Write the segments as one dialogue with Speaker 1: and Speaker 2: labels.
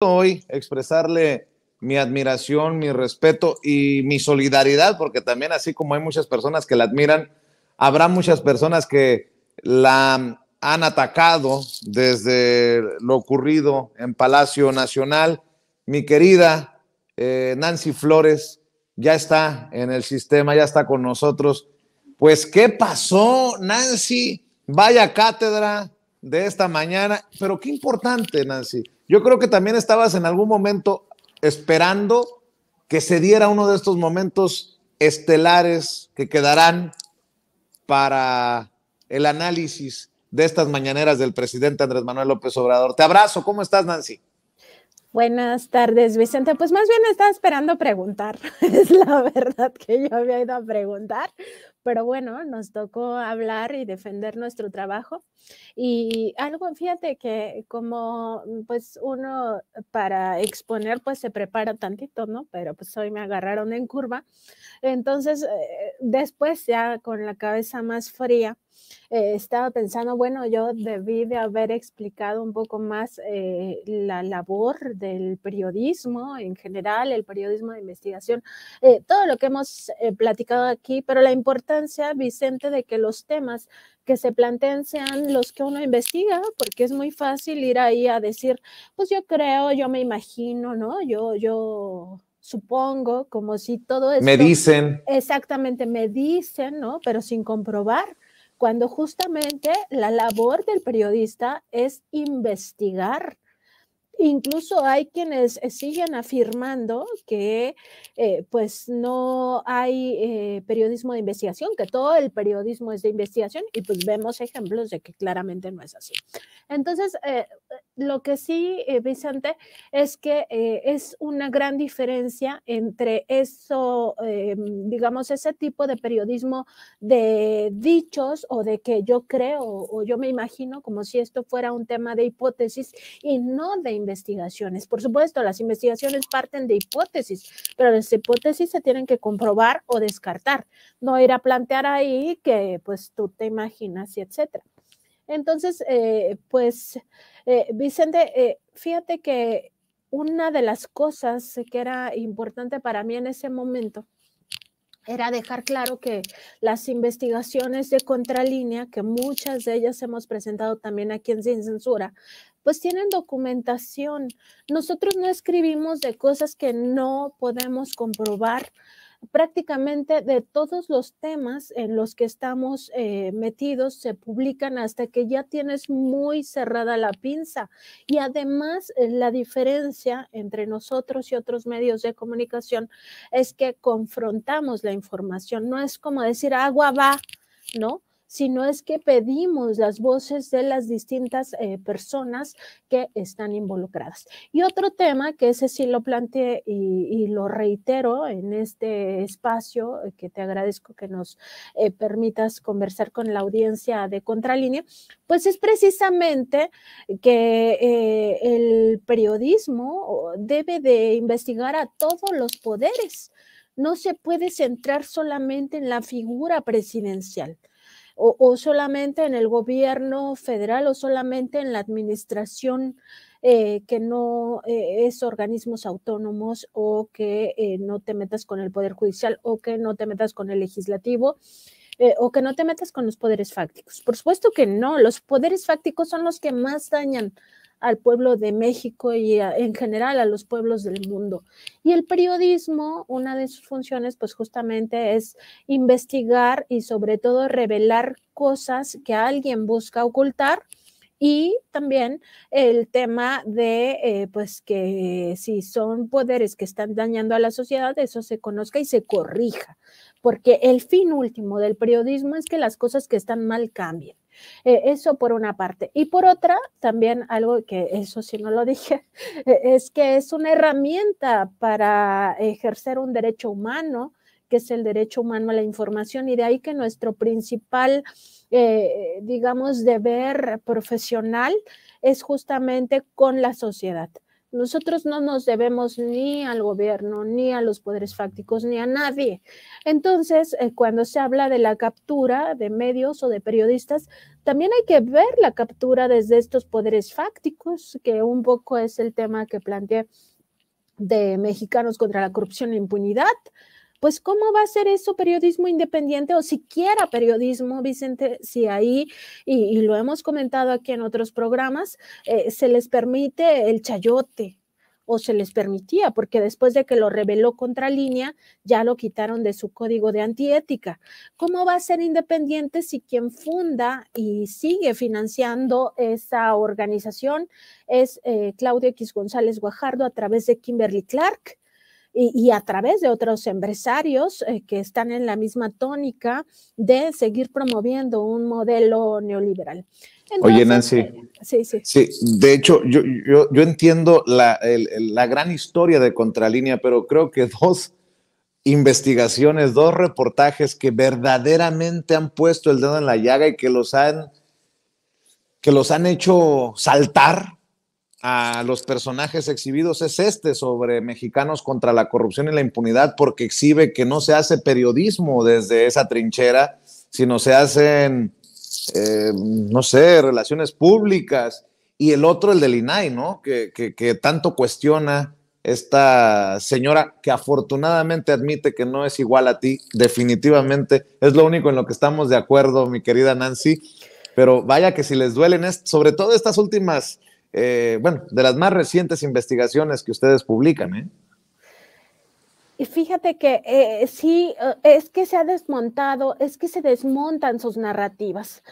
Speaker 1: hoy expresarle mi admiración, mi respeto y mi solidaridad, porque también así como hay muchas personas que la admiran, habrá muchas personas que la han atacado desde lo ocurrido en Palacio Nacional. Mi querida Nancy Flores ya está en el sistema, ya está con nosotros. Pues, ¿qué pasó, Nancy? Vaya cátedra de esta mañana, pero qué importante, Nancy. Yo creo que también estabas en algún momento esperando que se diera uno de estos momentos estelares que quedarán para el análisis de estas mañaneras del presidente Andrés Manuel López Obrador. Te abrazo, ¿cómo estás, Nancy?
Speaker 2: Buenas tardes, Vicente. Pues más bien estaba esperando preguntar. Es la verdad que yo había ido a preguntar, pero bueno, nos tocó hablar y defender nuestro trabajo. Y algo, fíjate que como pues uno para exponer pues se prepara tantito, ¿no? Pero pues hoy me agarraron en curva. Entonces, después ya con la cabeza más fría, estaba pensando, bueno, yo debí de haber explicado un poco más la labor del periodismo en general, el periodismo de investigación, todo lo que hemos platicado aquí, pero la importancia, Vicente, de que los temas que se planteen sean los que uno investiga, porque es muy fácil ir ahí a decir, pues yo creo, yo me imagino, ¿no? Yo supongo, como si todo
Speaker 1: Me
Speaker 2: esto
Speaker 1: dicen.
Speaker 2: exactamente me dicen, ¿no? Pero sin comprobar, cuando justamente la labor del periodista es investigar. Incluso hay quienes siguen afirmando que pues no hay periodismo de investigación, que todo el periodismo es de investigación y pues vemos ejemplos de que claramente no es así. Entonces, lo que sí, Vicente, es que es una gran diferencia entre eso, digamos, ese tipo de periodismo de dichos o de que yo creo o yo me imagino como si esto fuera un tema de hipótesis y no de investigaciones. Por supuesto, las investigaciones parten de hipótesis, pero las hipótesis se tienen que comprobar o descartar, no ir a plantear ahí que pues tú te imaginas y etcétera. Entonces, Vicente, fíjate que una de las cosas que era importante para mí en ese momento era dejar claro que las investigaciones de Contralínea, que muchas de ellas hemos presentado también aquí en Sin Censura, pues tienen documentación. Nosotros no escribimos de cosas que no podemos comprobar. Prácticamente de todos los temas en los que estamos metidos se publican hasta que ya tienes muy cerrada la pinza. Y además la diferencia entre nosotros y otros medios de comunicación es que confrontamos la información. No es como decir agua va, ¿no? Sino es que pedimos las voces de las distintas personas que están involucradas. Y otro tema, que ese sí lo planteé y lo reitero en este espacio, que te agradezco que nos permitas conversar con la audiencia de Contralínea, pues es precisamente que el periodismo debe de investigar a todos los poderes. No se puede centrar solamente en la figura presidencial o solamente en el gobierno federal o solamente en la administración que no es organismos autónomos o que no te metas con el Poder Judicial o que no te metas con el legislativo o que no te metas con los poderes fácticos. Por supuesto que no, los poderes fácticos son los que más dañan al pueblo de México y en general a los pueblos del mundo. Y el periodismo, una de sus funciones, pues justamente es investigar y sobre todo revelar cosas que alguien busca ocultar y también el tema de, pues, que si son poderes que están dañando a la sociedad, eso se conozca y se corrija, porque el fin último del periodismo es que las cosas que están mal cambien. Eso por una parte. Y por otra, también algo que eso sí no lo dije, es que es una herramienta para ejercer un derecho humano, que es el derecho humano a la información, y de ahí que nuestro principal, digamos, deber profesional es justamente con la sociedad. Nosotros no nos debemos ni al gobierno, ni a los poderes fácticos, ni a nadie. Entonces, cuando se habla de la captura de medios o de periodistas, también hay que ver la captura desde estos poderes fácticos, que un poco es el tema que planteé de Mexicanos contra la Corrupción e Impunidad. Pues, ¿cómo va a ser eso periodismo independiente o siquiera periodismo, Vicente? Si ahí, y lo hemos comentado aquí en otros programas, se les permite el chayote, o se les permitía, porque después de que lo reveló Contralínea, ya lo quitaron de su código de antiética. ¿Cómo va a ser independiente si quien funda y sigue financiando esa organización es Claudio X González Guajardo a través de Kimberly Clark? Y a través de otros empresarios que están en la misma tónica de seguir promoviendo un modelo neoliberal. Entonces,
Speaker 1: oye, Nancy, sí, de hecho, yo entiendo la gran historia de Contralínea, pero creo que dos investigaciones, dos reportajes que verdaderamente han puesto el dedo en la llaga y que los han hecho saltar a los personajes exhibidos es este sobre Mexicanos contra la Corrupción y la Impunidad, porque exhibe que no se hace periodismo desde esa trinchera, sino se hacen, no sé, relaciones públicas. Y el otro, el del INAI, ¿no? Que tanto cuestiona esta señora que afortunadamente admite que no es igual a ti, definitivamente, es lo único en lo que estamos de acuerdo, mi querida Nancy, pero vaya que si les duelen, sobre todo estas últimas bueno, de las más recientes investigaciones que ustedes publican, ¿eh?
Speaker 2: Y fíjate que sí, es que se ha desmontado, es que se desmontan sus narrativas.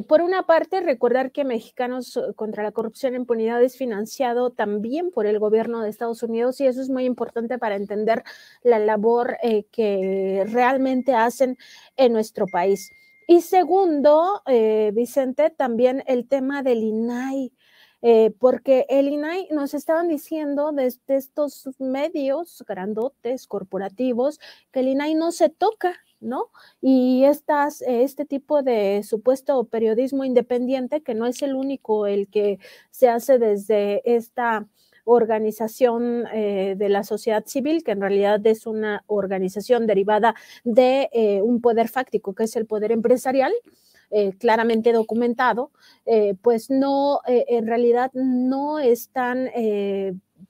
Speaker 2: Por una parte, recordar que Mexicanos contra la Corrupción e Impunidad es financiado también por el gobierno de Estados Unidos, y eso es muy importante para entender la labor que realmente hacen en nuestro país. Y segundo, Vicente, también el tema del INAI. Porque el INAI nos estaban diciendo desde estos medios grandotes, corporativos, que el INAI no se toca, ¿no? Y este tipo de supuesto periodismo independiente, que no es el único el que se hace desde esta organización de la sociedad civil, que en realidad es una organización derivada de un poder fáctico, que es el poder empresarial, claramente documentado, pues no, en realidad no están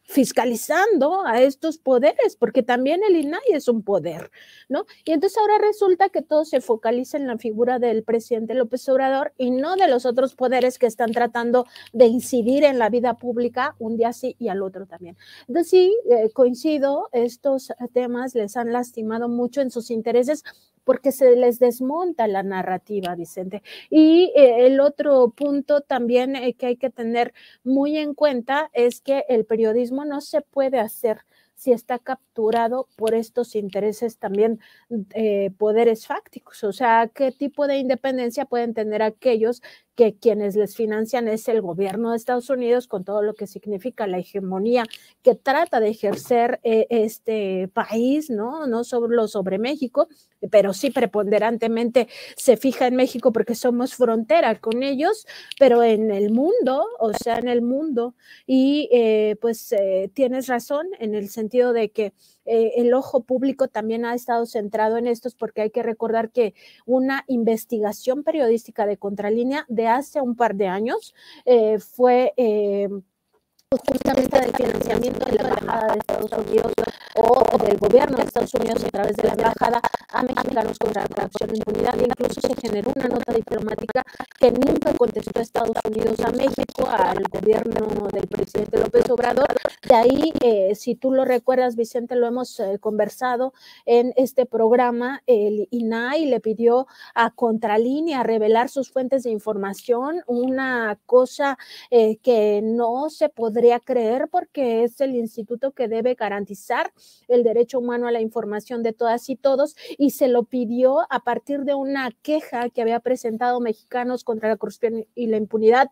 Speaker 2: fiscalizando a estos poderes, porque también el INAI es un poder, ¿no? Y entonces ahora resulta que todo se focaliza en la figura del presidente López Obrador y no de los otros poderes que están tratando de incidir en la vida pública un día sí y al otro también. Entonces sí, coincido, estos temas les han lastimado mucho en sus intereses porque se les desmonta la narrativa, Vicente. Y el otro punto también que hay que tener muy en cuenta es que el periodismo no se puede hacer si está capturado por estos intereses también poderes fácticos. O sea, ¿qué tipo de independencia pueden tener aquellos que quienes les financian es el gobierno de Estados Unidos, con todo lo que significa la hegemonía que trata de ejercer este país, ¿no? No solo sobre México, pero sí preponderantemente se fija en México porque somos frontera con ellos, pero en el mundo, o sea, en el mundo, y pues tienes razón en el sentido de que el ojo público también ha estado centrado en estos, porque hay que recordar que una investigación periodística de Contralínea de hace un par de años fue justamente del financiamiento de la Embajada de Estados Unidos o del gobierno de Estados Unidos a través de la Embajada a Mexicanos contra la Corrupción e Impunidad. Incluso se generó una nota diplomática que nunca contestó Estados Unidos a México, al gobierno del presidente López Obrador. De ahí, si tú lo recuerdas, Vicente, lo hemos conversado en este programa, el INAI le pidió a Contralínea revelar sus fuentes de información, una cosa que no se podría creer porque es el instituto que debe garantizar el derecho humano a la información de todas y todos, y se lo pidió a partir de una queja que había presentado Mexicanos contra la Corrupción y la Impunidad,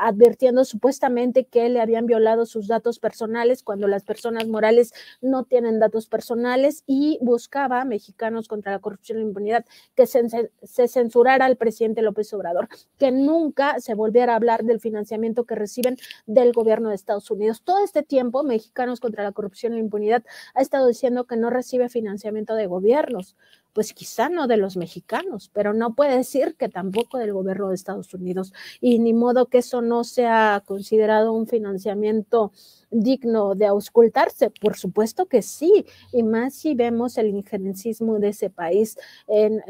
Speaker 2: advirtiendo supuestamente que le habían violado sus datos personales cuando las personas morales no tienen datos personales, y buscaba Mexicanos contra la Corrupción y la Impunidad que se censurara al presidente López Obrador, que nunca se volviera a hablar del financiamiento que reciben del gobierno de Estados Unidos. Todo este tiempo, Mexicanos contra la Corrupción y la Impunidad ha estado diciendo que no recibe financiamiento de gobiernos. pues quizá no de los mexicanos, pero no puede decir que tampoco del gobierno de Estados Unidos, y ni modo que eso no sea considerado un financiamiento digno de auscultarse. Por supuesto que sí, y más si vemos el injerencismo de ese país en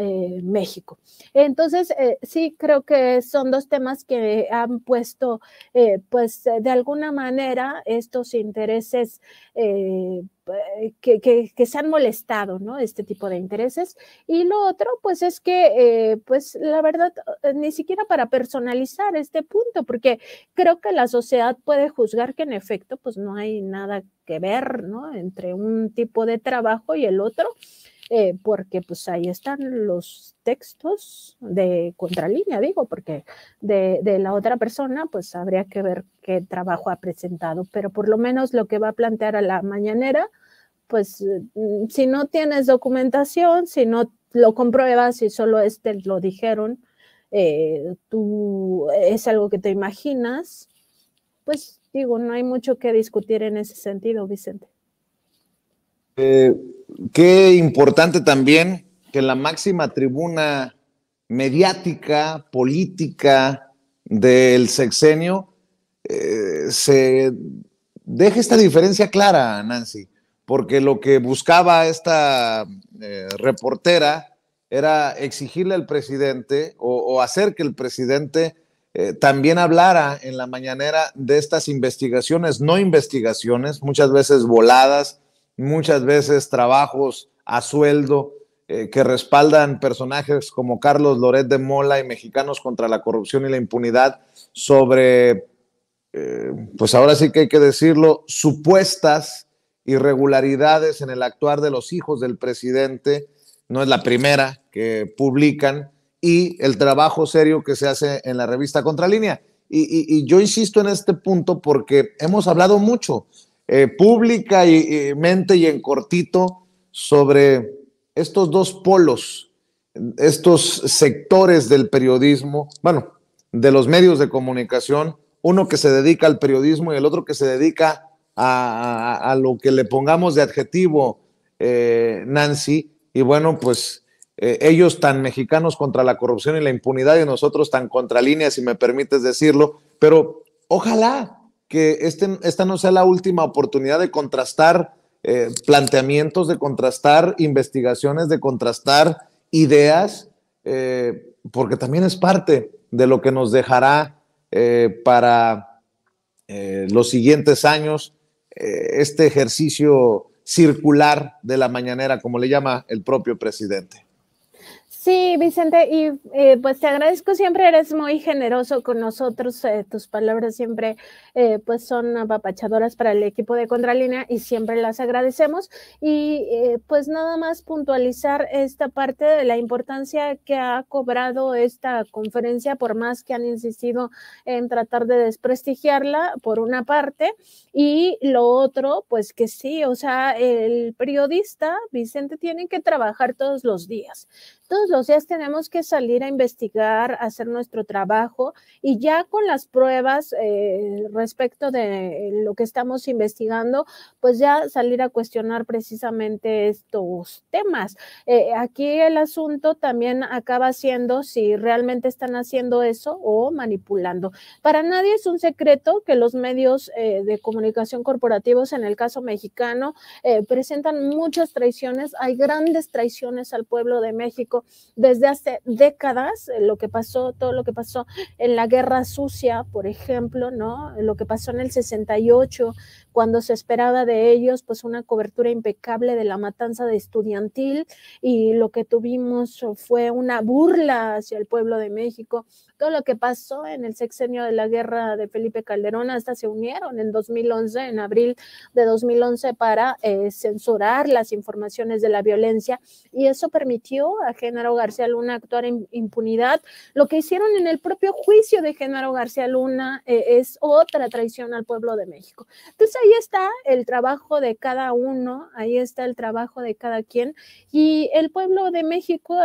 Speaker 2: México. Entonces, sí, creo que son dos temas que han puesto, pues, de alguna manera estos intereses que se han molestado, ¿no? Este tipo de intereses. Y lo otro, pues, es que, pues, la verdad, ni siquiera para personalizar este punto, porque creo que la sociedad puede juzgar que en efecto, pues, no hay nada que ver, ¿no? Entre un tipo de trabajo y el otro, porque pues ahí están los textos de contralínea, digo, porque de la otra persona, pues habría que ver qué trabajo ha presentado, pero por lo menos lo que va a plantear a la mañanera, pues si no tienes documentación, si no lo compruebas, si solo lo dijeron, tú es algo que te imaginas, pues digo, no hay mucho que discutir en ese sentido, Vicente.
Speaker 1: Qué importante también que en la máxima tribuna mediática, política del sexenio se deje esta diferencia clara, Nancy, porque lo que buscaba esta reportera era exigirle al presidente o hacer que el presidente también hablara en la mañanera de estas investigaciones, no investigaciones, muchas veces voladas, muchas veces trabajos a sueldo que respaldan personajes como Carlos Loret de Mola y Mexicanos contra la Corrupción y la Impunidad sobre, pues ahora sí que hay que decirlo, supuestas irregularidades en el actuar de los hijos del presidente. No es la primera que publican, y el trabajo serio que se hace en la revista Contralínea. Y yo insisto en este punto porque hemos hablado mucho públicamente y en cortito sobre estos dos polos, estos sectores del periodismo, bueno, de los medios de comunicación, uno que se dedica al periodismo y el otro que se dedica a lo que le pongamos de adjetivo, Nancy, y bueno, pues ellos tan mexicanos contra la corrupción y la impunidad y nosotros tan contralínea, si me permites decirlo, pero ojalá que esta no sea la última oportunidad de contrastar planteamientos, de contrastar investigaciones, de contrastar ideas, porque también es parte de lo que nos dejará para los siguientes años este ejercicio circular de la mañanera, como le llama el propio presidente.
Speaker 2: Sí, Vicente, y pues te agradezco, siempre eres muy generoso con nosotros, tus palabras siempre pues son apapachadoras para el equipo de Contralínea y siempre las agradecemos, y pues nada más puntualizar esta parte de la importancia que ha cobrado esta conferencia, por más que han insistido en tratar de desprestigiarla por una parte, y lo otro, pues que sí, o sea, el periodista, Vicente, tiene que trabajar todos los días tenemos que salir a investigar, hacer nuestro trabajo, y ya con las pruebas respecto de lo que estamos investigando, pues ya salir a cuestionar precisamente estos temas. Aquí el asunto también acaba siendo si realmente están haciendo eso o manipulando. Para nadie es un secreto que los medios de comunicación corporativos, en el caso mexicano, presentan muchas traiciones, hay grandes traiciones al pueblo de México desde hace décadas, todo lo que pasó en la Guerra Sucia, por ejemplo, ¿no? Lo que pasó en el 68, cuando se esperaba de ellos pues una cobertura impecable de la matanza de estudiantil, y lo que tuvimos fue una burla hacia el pueblo de México. Todo lo que pasó en el sexenio de la guerra de Felipe Calderón, hasta se unieron en 2011, en abril de 2011, para censurar las informaciones de la violencia, y eso permitió a Genaro García Luna actuar en impunidad. Lo que hicieron en el propio juicio de Genaro García Luna es otra traición al pueblo de México. Entonces ahí está el trabajo de cada uno, ahí está el trabajo de cada quien, y el pueblo de México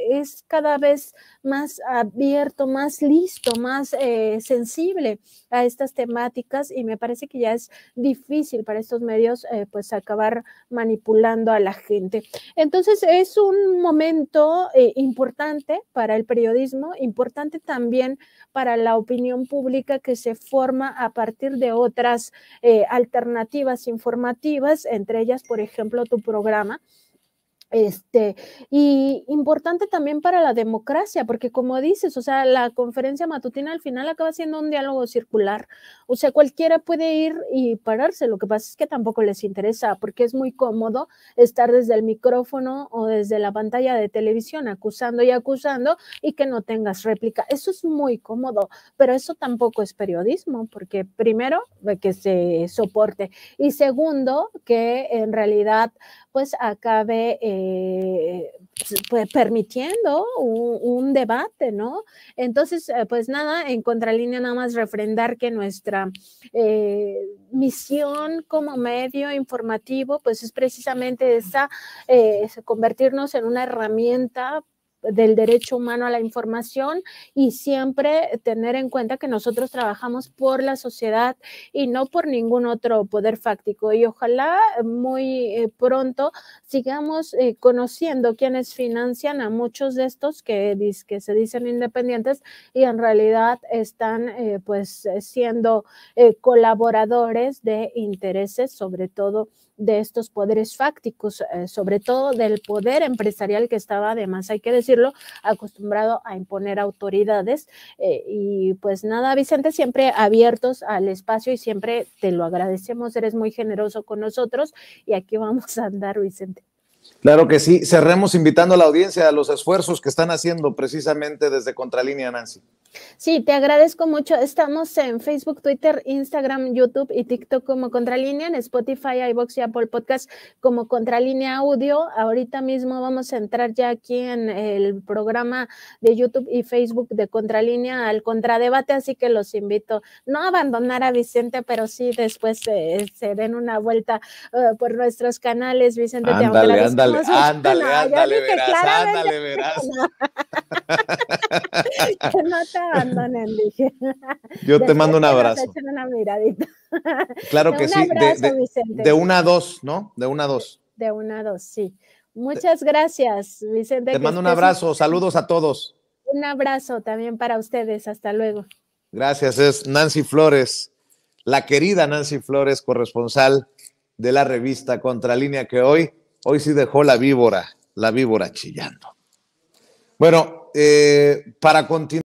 Speaker 2: es cada vez más abierto, más más listo, más sensible a estas temáticas, y me parece que ya es difícil para estos medios pues acabar manipulando a la gente. Entonces es un momento importante para el periodismo, importante también para la opinión pública que se forma a partir de otras alternativas informativas, entre ellas, por ejemplo, tu programa. Y importante también para la democracia, porque como dices, o sea, la conferencia matutina al final acaba siendo un diálogo circular, o sea, cualquiera puede ir y pararse, lo que pasa es que tampoco les interesa, porque es muy cómodo estar desde el micrófono o desde la pantalla de televisión acusando y que no tengas réplica, eso es muy cómodo, pero eso tampoco es periodismo, porque primero, que se soporte, y segundo, que en realidad pues acabe pues, permitiendo un debate, ¿no? Entonces, pues nada, en Contralínea nada más refrendar que nuestra misión como medio informativo, pues es precisamente esa, convertirnos en una herramienta del derecho humano a la información y siempre tener en cuenta que nosotros trabajamos por la sociedad y no por ningún otro poder fáctico, y ojalá muy pronto sigamos conociendo quiénes financian a muchos de estos que se dicen independientes y en realidad están pues siendo colaboradores de intereses, sobre todo de estos poderes fácticos, sobre todo del poder empresarial que estaba, además hay que decirlo, acostumbrado a imponer autoridades. Y pues nada, Vicente, siempre abiertos al espacio y siempre te lo agradecemos, eres muy generoso con nosotros y aquí vamos a andar, Vicente.
Speaker 1: Claro que sí. Cerremos invitando a la audiencia a los esfuerzos que están haciendo precisamente desde Contralínea, Nancy.
Speaker 2: Sí, te agradezco mucho. Estamos en Facebook, Twitter, Instagram, YouTube y TikTok como Contralínea, en Spotify, iVoox y Apple Podcast como Contralínea Audio. Ahorita mismo vamos a entrar ya aquí en el programa de YouTube y Facebook de Contralínea al Contradebate, así que los invito no a abandonar a Vicente, pero sí después se den una vuelta por nuestros canales. Vicente, te agradecemos mucho.
Speaker 1: Ándale,
Speaker 2: Yo dije
Speaker 1: verás,
Speaker 2: claramente
Speaker 1: ándale, verás.
Speaker 2: que no te abandonen, dije.
Speaker 1: Yo te
Speaker 2: Después
Speaker 1: mando un
Speaker 2: que nos
Speaker 1: abrazo.
Speaker 2: echen una miradita.
Speaker 1: Claro que
Speaker 2: Un
Speaker 1: sí,
Speaker 2: abrazo, Vicente.
Speaker 1: de 1 a 2, ¿no? De 1 a 2.
Speaker 2: De 1 a 2, sí. Muchas gracias, Vicente.
Speaker 1: Te
Speaker 2: Que
Speaker 1: mando un
Speaker 2: estés
Speaker 1: abrazo, saludos a todos.
Speaker 2: un abrazo también para ustedes. Hasta luego.
Speaker 1: Gracias, es Nancy Flores, la querida Nancy Flores, corresponsal de la revista Contralínea, que hoy sí dejó la víbora chillando. Bueno, para continuar.